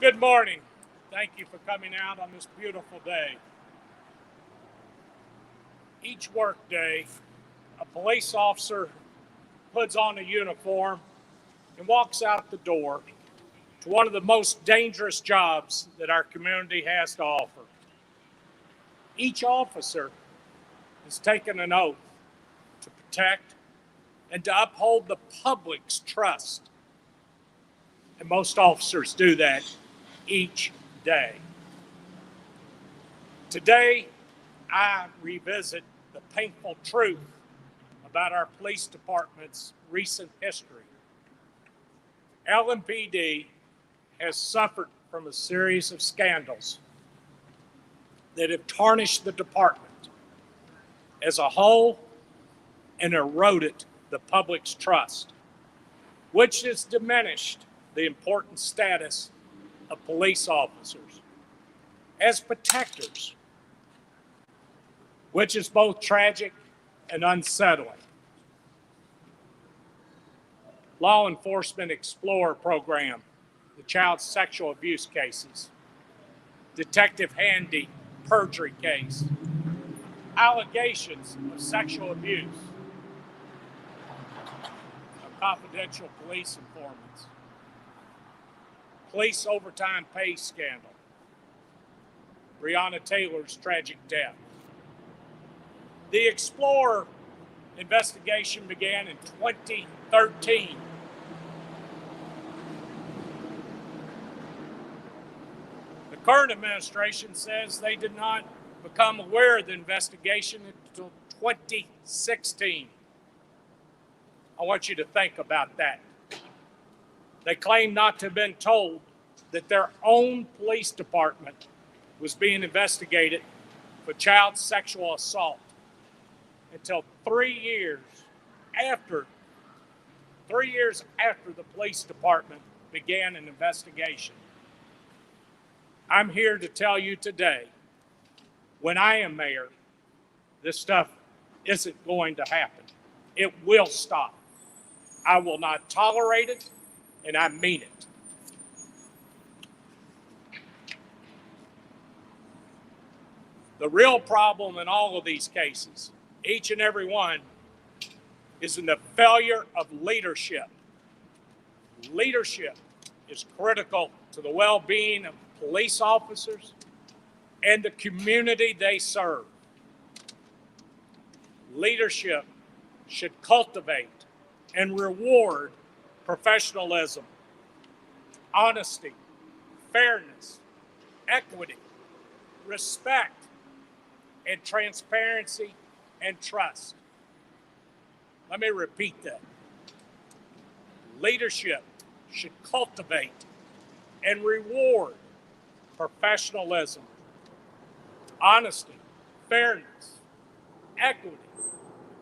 Good morning. Thank you for coming out on this beautiful day. Each workday, a police officer puts on a uniform and walks out the door to one of the most dangerous jobs that our community has to offer. Each officer has taken an oath to protect and to uphold the public's trust. And most officers do that each day. Today, I revisit the painful truth about our police department's recent history. LMPD has suffered from a series of scandals that have tarnished the department as a whole and eroded the public's trust, which has diminished the important status of police officers as protectors, which is both tragic and unsettling. Law Enforcement Explorer Program, the child sexual abuse cases, Detective Handy perjury case, allegations of sexual abuse of confidential police informants, police overtime pay scandal, Breonna Taylor's tragic death. The Explorer investigation began in 2013. The current administration says they did not become aware of the investigation until 2016. I want you to think about that. They claim not to have been told that their own police department was being investigated for child sexual assault until 3 years after the police department began an investigation. I'm here to tell you today, when I am mayor, this stuff isn't going to happen. It will stop. I will not tolerate it, and I mean it. The real problem in all of these cases, each and every one, is in the failure of leadership. Leadership is critical to the well-being of police officers and the community they serve. Leadership should cultivate and reward professionalism, honesty, fairness, equity, respect, and transparency and trust. Let me repeat that. Leadership should cultivate and reward professionalism, honesty, fairness, equity,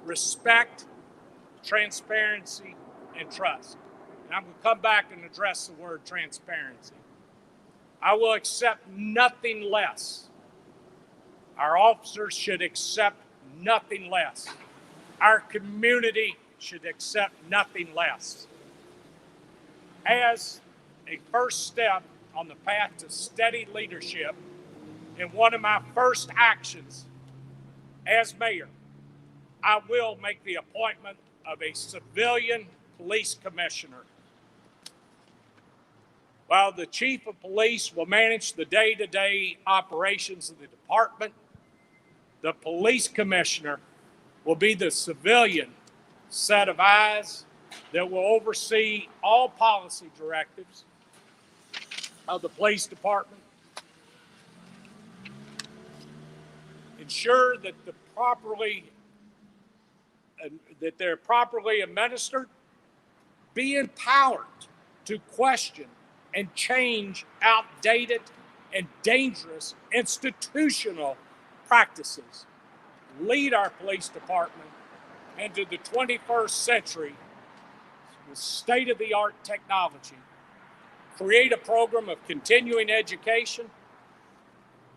respect, transparency, and trust. And I'm going to come back and address the word transparency. I will accept nothing less. Our officers should accept nothing less. Our community should accept nothing less. As a first step on the path to steady leadership, in one of my first actions as mayor, I will make the appointment of a civilian police commissioner. While the chief of police will manage the day-to-day operations of the department, the police commissioner will be the civilian set of eyes that will oversee all policy directives of the police department, ensure that they're properly administered, be empowered to question and change outdated and dangerous institutional practices, lead our police department into the 21st century with state-of-the-art technology, create a program of continuing education,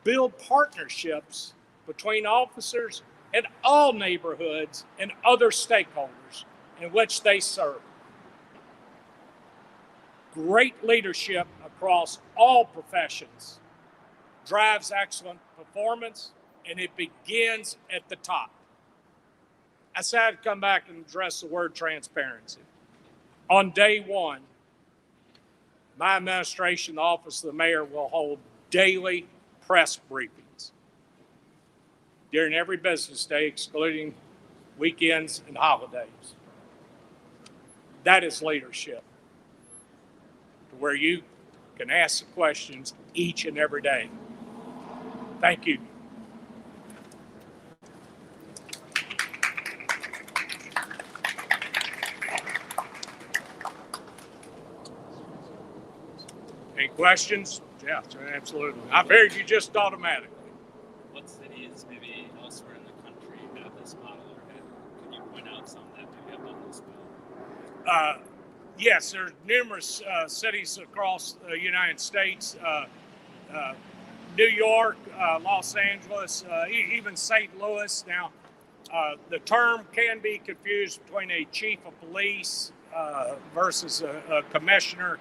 build partnerships between officers and all neighborhoods and other stakeholders in which they serve. Great leadership across all professions drives excellent performance, and it begins at the top. I said I'd come back and address the word transparency. On day one, my administration, the Office of the Mayor, will hold daily press briefings during every business day, excluding weekends and holidays. That is leadership, to where you can ask the questions each and every day. Thank you. Any questions? Yeah, absolutely. I figured you just automatically. What cities, maybe elsewhere in the country, have this model, or could you point out some that maybe have done this well? Yes, there's numerous cities across the United States, New York, Los Angeles, even St. Louis. Now, the term can be confused between a chief of police versus a commissioner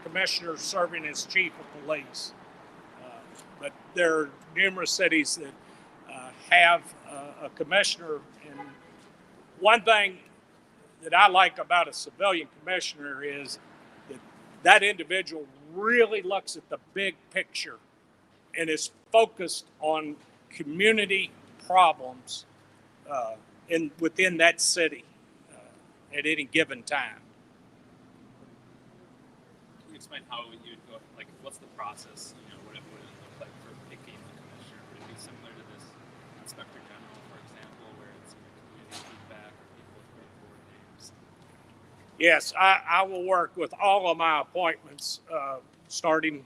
serving as chief of police. But there are numerous cities that have a commissioner. And one thing that I like about a civilian commissioner is that that individual really looks at the big picture and is focused on community problems within that city at any given time. Can you explain how you would go, like what's the process, what it would look like for picking the commissioner? Would it be similar to this inspector general, for example, where it's community feedback or people with great board names? Yes, I will work with all of my appointments, starting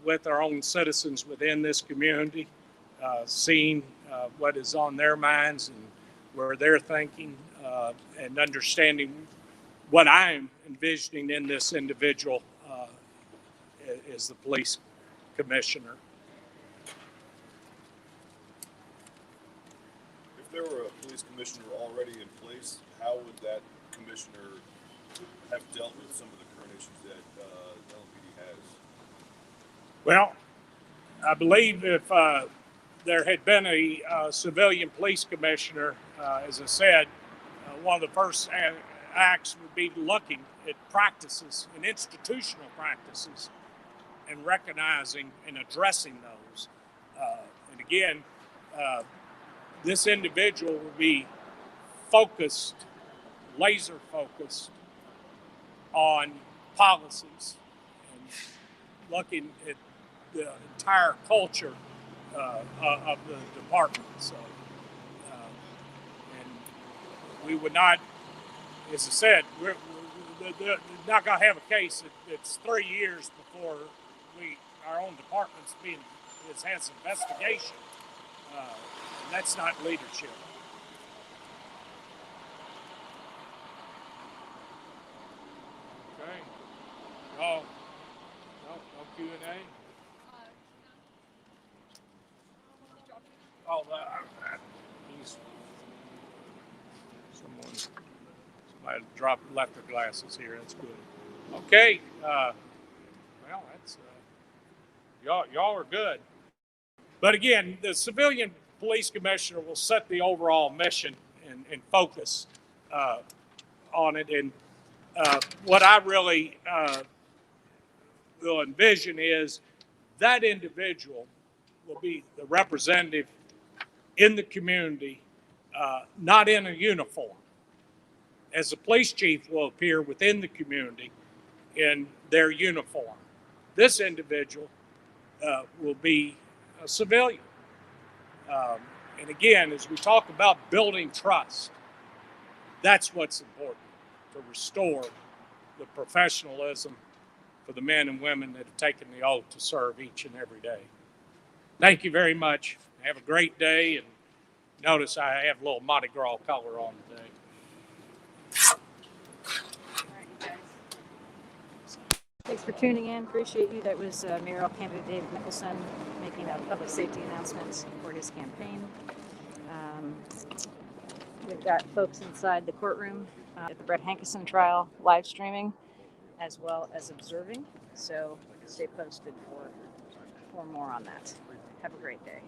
with our own citizens within this community, seeing what is on their minds and where they're thinking, and understanding what I'm envisioning in this individual as the police commissioner. If there were a police commissioner already in place, how would that commissioner have dealt with some of the current issues that LMPD has? Well, I believe if there had been a civilian police commissioner, as I said, one of the first acts would be looking at practices and institutional practices and recognizing and addressing those. And again, this individual will be focused, laser focused on policies and looking at the entire culture of the department. So, and we would not, as I said, we're not going to have a case that's 3 years before our own department's has investigation. And that's not leadership. Okay. No Q&A. Oh, somebody left their glasses here. That's good. Okay. Well, that's y'all are good. But again, the civilian police commissioner will set the overall mission and focus on it. And what I really will envision is that individual will be the representative in the community, not in a uniform, as the police chief will appear within the community in their uniform. This individual will be a civilian. And again, as we talk about building trust, that's what's important, to restore the professionalism for the men and women that have taken the oath to serve each and every day. Thank you very much. Have a great day, and notice I have a little Mardi Gras color on today. Thanks for tuning in. Appreciate you. That was Mayoral candidate David Nicholson making a public safety announcement for his campaign. We've got folks inside the courtroom at the Brett Hankison trial live streaming. as well as observing. So stay posted for more on that. Have a great day.